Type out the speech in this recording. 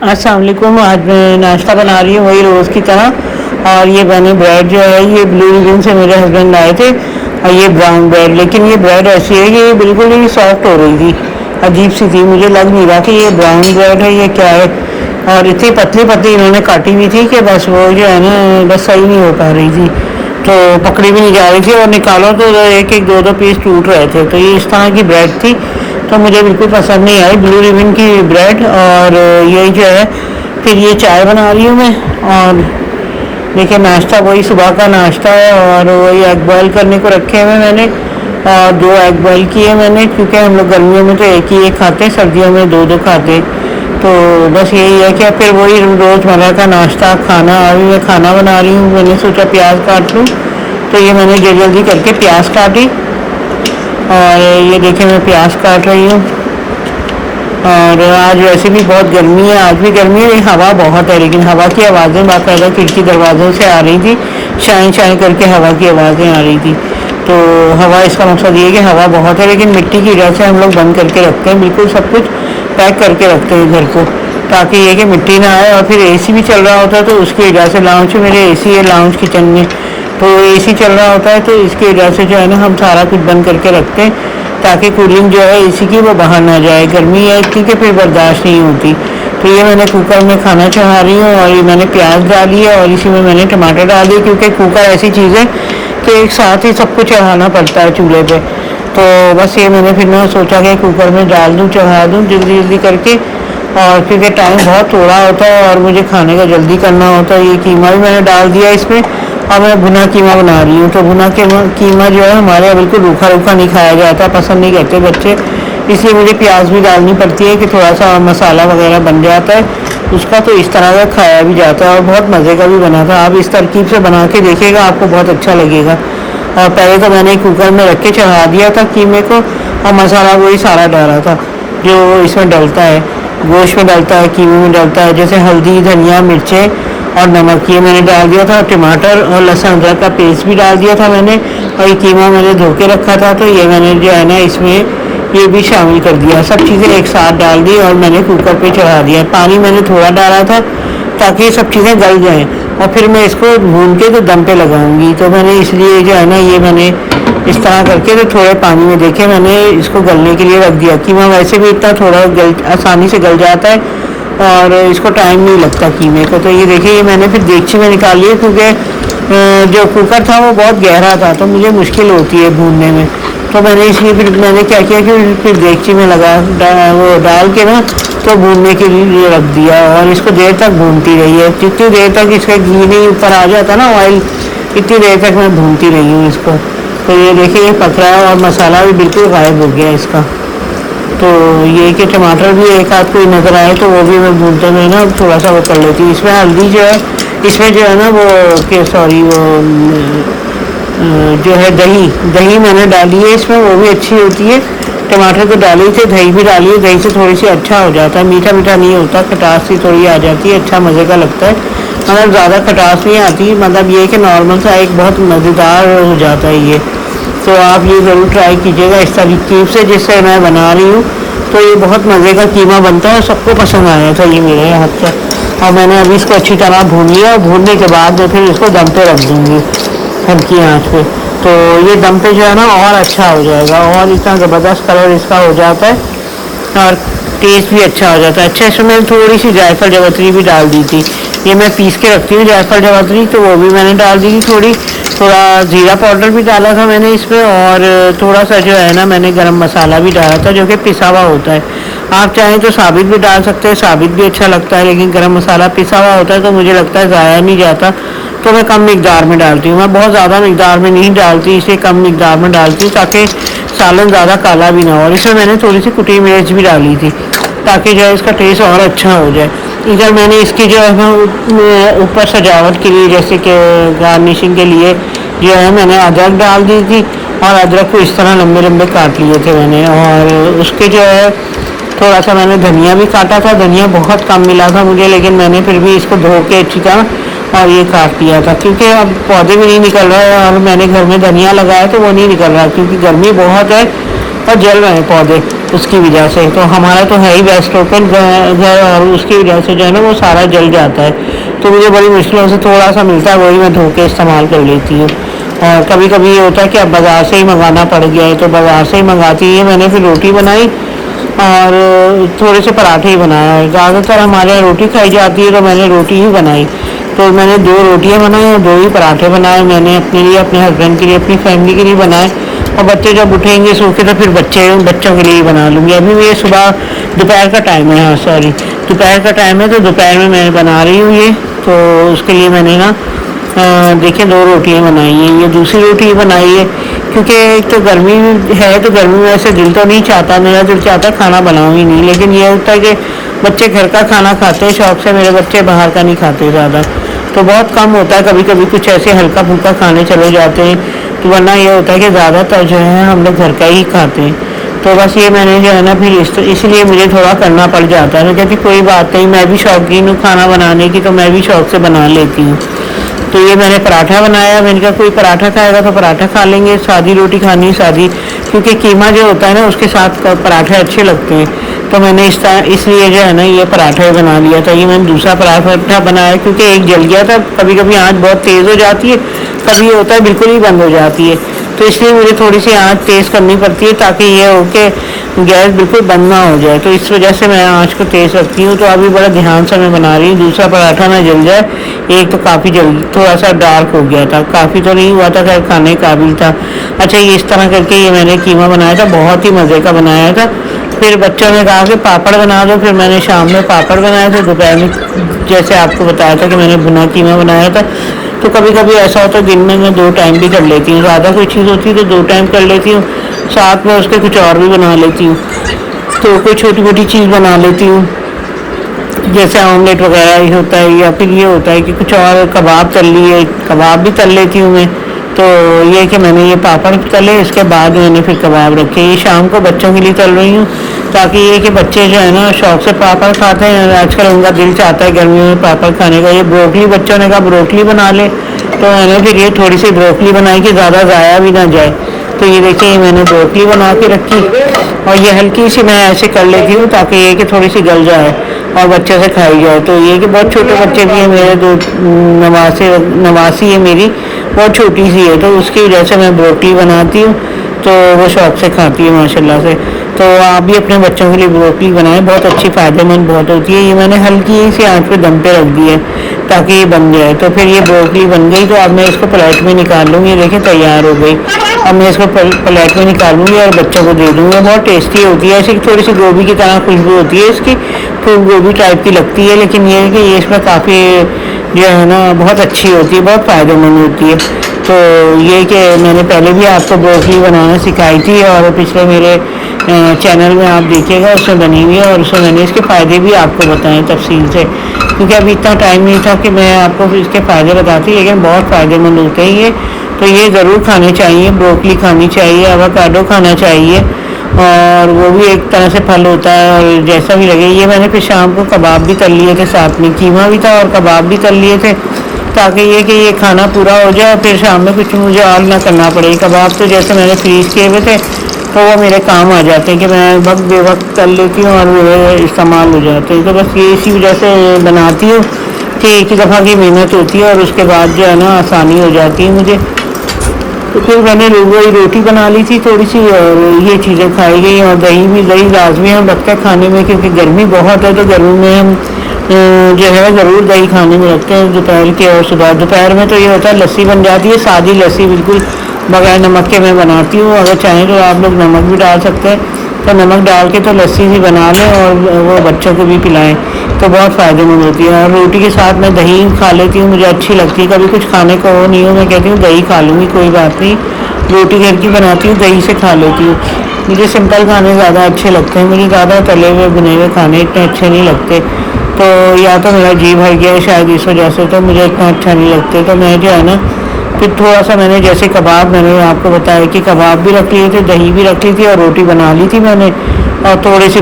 अस्सलाम वालेकुम। आज मैं नाश्ता बना रही हूँ वही रोज़ की तरह। और ये बने ब्रेड जो है ये ब्लू रिबन से मेरे हस्बैंड लाए थे, और ये ब्राउन ब्रेड। लेकिन ये ब्रेड ऐसी है कि ये बिल्कुल ही सॉफ्ट हो रही थी, अजीब सी थी। मुझे लग नहीं रहा कि ये ब्राउन ब्रेड है, ये क्या है। और इतनी पतली पतली इन्होंने काटी हुई थी कि बस वो जो है ना बस सही नहीं हो पा रही थी, तो पकड़ी भी नहीं जा रही थी, और निकालो तो एक एक दो दो पीस टूट रहे थे। तो ये इस तरह की ब्रेड थी, तो मुझे बिल्कुल पसंद नहीं आई ब्लू रिबन की ब्रेड। और यही जो है फिर ये चाय बना रही हूँ मैं। और देखिए नाश्ता वही सुबह का नाश्ता है, और वही एग बॉयल करने को रखे हुए मैंने, और 2 एग बॉयल किए मैंने, क्योंकि हम लोग गर्मियों में तो एक ही एक खाते, सर्दियों में 2 खाते। तो बस यही है कि फिर वही रोज़मर्रा का नाश्ता खाना। अभी मैं खाना बना रही हूँ, मैंने सोचा प्याज काट लूँ, तो ये मैंने जल्दी जल्दी करके प्याज काटी। और ये देखिए मैं प्याज काट रही हूँ। और आज वैसे भी बहुत गर्मी है, आज भी गर्मी है, हवा बहुत है, लेकिन हवा की आवाज़ें बाकायदा खिड़की दरवाज़ों से आ रही थी, शाइन शाइन करके हवा की आवाज़ें आ रही थी। तो हवा, इसका मकसद ये है कि हवा बहुत है, लेकिन मिट्टी की वजह से हम लोग बंद करके रखते हैं, बिल्कुल सब कुछ पैक करके रखते हैं घर को, ताकि ये कि मिट्टी ना आए। और फिर एसी भी चल रहा होता है, तो उसकी वजह से लाउंज में मेरे एसी है, लाउंज किचन में, तो एसी चल रहा होता है, तो इसकी वजह से जो है ना हम सारा कुछ बंद करके रखते हैं, ताकि कूलिंग जो है एसी की वो बाहर ना जाए। गर्मी है इतनी कि फिर बर्दाश्त नहीं होती। तो ये मैंने कुकर में खाना चढ़ा रही हूँ, और ये मैंने प्याज डाली है, और इसी में मैंने टमाटर डाल दिए, क्योंकि कुकर ऐसी चीज़ है कि एक साथ ही सब कुछ चढ़ाना पड़ता है चूल्हे पे। तो बस ये मैंने फिर मैं सोचा कि कुकर में डाल दूँ, चढ़ा दूँ जल्दी जल्दी करके। और क्योंकि टाइम बहुत थोड़ा होता है और मुझे खाने का जल्दी करना होता है। ये कीमा भी मैंने डाल दिया इसमें, और मैं भुना कीमा बना रही हूँ। तो भुना कीमा जो है हमारे यहाँ बिल्कुल रूखा रूखा नहीं खाया जाता, पसंद नहीं करते बच्चे, इसलिए मुझे प्याज भी डालनी पड़ती है कि थोड़ा सा मसाला वगैरह बन जाता है उसका। तो इस तरह का खाया भी जाता है, और बहुत मज़े का भी बना था। आप इस तरकीब से बना के देखिएगा, आपको बहुत अच्छा लगेगा। और पहले तो मैंने कुकर में रख के चढ़ा दिया था कीमे को, और मसाला वही सारा डाला था जो इसमें डलता है, गोश्त में डलता है, कीमे में डलता है, जैसे हल्दी, धनिया, मिर्चें और नमक, ये मैंने डाल दिया था। टमाटर और लहसुन अदरक का पेस्ट भी डाल दिया था मैंने, और ये कीमा मैंने धो के रखा था, तो ये मैंने जो है ना इसमें ये भी शामिल कर दिया। सब चीज़ें एक साथ डाल दी और मैंने कुकर पे चढ़ा दिया। पानी मैंने थोड़ा डाला था ताकि ये सब चीज़ें गल जाएँ, और फिर मैं इसको भून के तो दम पे लगाऊंगी। तो मैंने इसलिए जो है ना ये मैंने इस तरह करके तो थोड़े पानी में देखे मैंने इसको गलने के लिए रख दिया। कीमा वैसे भी इतना थोड़ा आसानी से गल जाता है, और इसको टाइम नहीं लगता कीमे को। तो ये देखिए ये मैंने फिर देगची में निकाल लिया, क्योंकि जो कुकर था वो बहुत गहरा था, तो मुझे मुश्किल होती है भूनने में। तो मैंने इसलिए फिर मैंने क्या किया कि फिर देगची में वो डाल के ना तो भूनने के लिए रख दिया, और इसको देर तक भूनती रही है। जितनी देर तक इसका घी नहीं ऊपर आ जाता ना ऑयल, इतनी देर तक मैं भूनती रही हूँ इसको। तो ये देखिए ये पक रहा है, और मसाला भी बिल्कुल गायब हो गया इसका। तो ये कि टमाटर भी एक आध कोई नज़र आए तो वो भी मैं भूनते हुए ना थोड़ा सा वो कर लेती हूँ। इसमें हल्दी जो है, इसमें जो है ना वो के सॉरी वो जो है दही मैंने डाली है इसमें, वो भी अच्छी होती है। टमाटर तो डाले थे, दही भी डाली है, दही से थोड़ी सी अच्छा हो जाता है, मीठा मीठा नहीं होता, खटास सी थोड़ी आ जाती है, अच्छा मज़े का लगता है। मतलब ज़्यादा खटास नहीं आती, मतलब ये कि नॉर्मल सा एक बहुत मज़ेदार हो जाता है ये। तो आप ये ज़रूर ट्राई कीजिएगा इस तरकीब से जिससे मैं बना रही हूँ। तो ये बहुत मज़े का कीमा बनता है, सबको पसंद आया था ये मेरे हाथ से। और मैंने अभी इसको अच्छी तरह भून लिया, और भूनने के बाद मैं फिर इसको दम पे रख दूँगी हल्की आँच पे। तो ये दम पे जो है ना और अच्छा हो जाएगा, और इतना ज़बरदस्त कलर इसका हो जाता है, और टेस्ट भी अच्छा हो जाता है। अच्छा इसमें मैंने थोड़ी सी जायफल जावित्री भी डाल दी थी, ये मैं पीस के रखती हूँ जायफल जावित्री, तो वो भी मैंने डाल दी थी। थोड़ा ज़ीरा पाउडर भी डाला था मैंने इसमें, और थोड़ा सा जो है ना मैंने गरम मसाला भी डाला था, जो कि पिसा हुआ होता है। आप चाहें तो साबित भी डाल सकते हैं, साबित भी अच्छा लगता है, लेकिन गरम मसाला पिसा हुआ होता है तो मुझे लगता है ज़ाया नहीं जाता, तो मैं कम मिकदार में डालती हूँ। मैं बहुत ज़्यादा मिकदार में नहीं डालती, इसे कम मिकदार में डालती हूँ ताकि सालन ज़्यादा काला भी ना हो। और इसमें मैंने थोड़ी सी कुटी मिर्च भी डाली थी, ताकि जो है इसका टेस्ट और अच्छा हो जाए। इधर मैंने इसकी जो है ऊपर सजावट के लिए, जैसे कि गार्निशिंग के लिए जो है मैंने अदरक डाल दी थी, और अदरक को इस तरह लंबे लंबे काट लिए थे मैंने। और उसके जो है थोड़ा सा मैंने धनिया भी काटा था, धनिया बहुत कम मिला था मुझे, लेकिन मैंने फिर भी इसको धो के अच्छी तरह और ये काट दिया था, क्योंकि अब पौधे भी नहीं निकल रहे हैं, और मैंने घर में धनिया लगाया तो वो नहीं निकल रहा, क्योंकि गर्मी बहुत है और जल रहे हैं पौधे। उसकी वजह से। तो हमारा तो है ही वेस्ट ओपन घर और उसकी वजह से जो है ना वो सारा जल जाता है। तो मुझे बड़ी मुश्किलों से थोड़ा सा मिलता है, वही मैं धो के इस्तेमाल कर लेती हूँ। और कभी कभी ये होता है कि अब बाज़ार से ही मंगाना पड़ गया है, तो बाज़ार से ही मंगाती है। मैंने फिर रोटी बनाई और थोड़े से पराठे ही बनाया है। ज़्यादातर हमारे यहाँ रोटी खाई जाती है, तो मैंने रोटी ही बनाई। तो मैंने 2 रोटियां बनाई और 2 ही पराठे बनाए। मैंने अपने लिए, अपने हस्बैंड के लिए, अपनी फैमिली के लिए बनाए। और बच्चे जब उठेंगे सो के तो फिर बच्चों के लिए ही बना लूँगी। अभी ये सुबह दोपहर का टाइम है, हाँ सॉरी दोपहर का टाइम है, तो दोपहर में मैं बना रही हूँ ये। तो उसके लिए मैंने ना देखिए 2 रोटियां बनाई हैं। ये दूसरी रोटी बनाई है क्योंकि एक तो गर्मी है, तो गर्मी में ऐसे दिल तो नहीं चाहता, मेरा दिल चाहता खाना बनाऊँ ही नहीं। लेकिन ये होता है कि बच्चे घर का खाना खाते हैं शौक से, मेरे बच्चे बाहर का नहीं खाते ज़्यादा। तो बहुत कम होता है, कभी कभी कुछ ऐसे हल्का फुल्का खाने चले जाते हैं। तो वरना ये होता है कि ज़्यादातर जो है हम लोग घर का ही खाते हैं। तो बस ये मैंने जो है ना फिर इसलिए मुझे थोड़ा करना पड़ जाता है। मैं कहती कोई बात नहीं, मैं भी शौकीन हूँ खाना बनाने की, तो मैं भी शौक से बना लेती हूँ। तो ये मैंने पराठा बनाया। मैंने कहा कोई पराठा खाएगा तो पराठा खा लेंगे, सादी रोटी खानी सादी, क्योंकि कीमा जो होता है ना उसके साथ पराठे अच्छे लगते हैं। तो मैंने इसलिए जो है ना ये पराठा ही बना लिया था। ये मैंने दूसरा पराठा बनाया क्योंकि एक जल गया था। कभी कभी आँच बहुत तेज़ हो जाती है, कभी ये होता है बिल्कुल ही बंद हो जाती है। तो इसलिए मुझे थोड़ी सी आँच तेज़ करनी पड़ती है ताकि ये हो के गैस बिल्कुल बंद ना हो जाए। तो इस वजह से मैं आँच को तेज़ रखती हूँ। तो अभी बड़ा ध्यान से मैं बना रही हूँ, दूसरा पराठा ना जल जाए। एक तो काफ़ी जल्दी थोड़ा सा डार्क हो गया था, काफ़ी तो नहीं हुआ था, खैर खाने काबिल था। अच्छा, ये इस तरह करके ये मैंने कीमा बनाया था, बहुत ही मज़े का बनाया था। फिर बच्चों ने कहा कि पापड़ बना दो, फिर मैंने शाम में पापड़ बनाए थे। दोपहर में जैसे आपको बताया था कि मैंने भुना कीमा बनाया था। तो कभी कभी ऐसा होता है दिन में मैं 2 टाइम भी कर लेती हूँ, ज़्यादा कोई चीज़ होती है तो 2 टाइम कर लेती हूँ, साथ में उसके कुछ और भी बना लेती हूँ। तो कोई छोटी मोटी चीज़ बना लेती हूँ, जैसे ऑमलेट वगैरह ही होता है, या फिर ये होता है कि कुछ और कबाब तल लिए, कबाब भी तल लेती हूँ मैं। तो ये कि मैंने ये पापड़ तले, इसके बाद मैंने फिर कबाब रखे। ये शाम को बच्चों के लिए तल रही हूँ ताकि ये कि बच्चे जो है ना शौक से पापड़ खाते हैं। आजकल उनका दिल चाहता है गर्मियों में पापड़ खाने का। ये ब्रोकली, बच्चों ने कहा ब्रोकली बना ले, तो मैंने फिर ये थोड़ी सी ब्रोकली बनाई कि ज़्यादा ज़ाया भी ना जाए। तो ये देखिए ये मैंने ब्रोकली बना के रखी, और ये हल्की सी मैं ऐसे कर लेती हूँ ताकि ये कि थोड़ी सी गल जाए और बच्चे से खाई जाए। तो ये कि बहुत छोटे बच्चे भी हैं मेरे, 2 नवासी है मेरी, बहुत छोटी सी है, तो उसकी वजह से मैं ब्रोकली बनाती हूँ। तो वो शौक से खाती है माशाल्लाह से। तो आप भी अपने बच्चों के लिए ब्रोकली बनाएं, बहुत अच्छी फ़ायदेमंद बहुत होती है। ये मैंने हल्की सी आंच पे दम पे रख दी है ताकि ये बन जाए। तो फिर ये ब्रोकली बन गई, तो अब मैं इसको प्लेट में निकाल लूँगी। ये देखिए तैयार हो गई। अब मैं इसको प्लेट में निकालूंगी और बच्चों को दे दूँगी। बहुत टेस्टी होती है, ऐसी थोड़ी सी गोभी की तरह खुशबू होती है इसकी, फूल गोभी टाइप की लगती है। लेकिन ये है कि ये इसमें काफ़ी जो है ना बहुत अच्छी होती है, बहुत फ़ायदेमंद होती है। तो ये कि मैंने पहले भी आपको ब्रोकली बनाना सिखाई थी, और पिछले मेरे चैनल में आप देखिएगा, उसमें बनी हुई है, और उसमें मैंने इसके फ़ायदे भी आपको बताए तफसील से, क्योंकि अभी इतना टाइम नहीं था कि मैं आपको इसके फ़ायदे बताती। लेकिन बहुत फ़ायदेमंद होते हैं ये, तो ये ज़रूर खाने चाहिए। ब्रोकली खानी चाहिए, एवोकाडो खाना चाहिए, और वो भी एक तरह से फल होता है। और जैसा भी लगे, ये मैंने फिर शाम को कबाब भी तल लिए थे, साथ में कीमा भी था और कबाब भी तल लिए थे, ताकि ये कि ये खाना पूरा हो जाए, फिर शाम में कुछ मुझे और ना करना पड़े। कबाब तो जैसे मैंने फ्रीज़ किए हुए थे, तो वो मेरे काम आ जाते हैं कि मैं वक्त बेवक्त तल लेती हूँ और मेरे इस्तेमाल हो जाते हैं। तो बस ये इसी वजह से बनाती हूँ कि एक ही दफ़ा की मेहनत होती है और उसके बाद जो है ना आसानी हो जाती है मुझे। तो फिर मैंने वही रोटी बना ली थी थोड़ी सी, और ये चीज़ें खाई गई। और दही लाजमी हम रखते हैं खाने में, क्योंकि गर्मी बहुत है, तो गर्मी में हम जो है ज़रूर दही खाने में रखते हैं दोपहर के और सुबह। दोपहर में तो ये होता है लस्सी बन जाती है, सादी लस्सी बिल्कुल बगैर नमक के मैं बनाती हूँ। अगर चाहें तो आप लोग नमक भी डाल सकते हैं, तो नमक डाल के तो लस्सी भी बना लें और वो बच्चों को भी पिलाएं, तो बहुत फ़ायदेमंद होती है। और रोटी के साथ मैं दही खा लेती हूँ, मुझे अच्छी लगती है। कभी कुछ खाने को हो नहीं हो, मैं कहती हूँ दही खा लूँगी, कोई बात नहीं, रोटी घर की बनाती हूँ, दही से खा लेती हूँ। मुझे सिंपल खाने ज़्यादा अच्छे लगते हैं, मुझे ज़्यादा तले हुए भुने हुए खाने इतने अच्छे नहीं लगते। तो या तो मेरा जी भर गया है शायद इस वजह से, तो मुझे इतना अच्छा नहीं लगते। तो मैं जो है ना फिर थोड़ा सा मैंने जैसे कबाब, मैंने आपको बताया कि कबाब भी रख लिए थे, दही भी रख ली थी और रोटी बना ली थी मैंने, और थोड़ी सी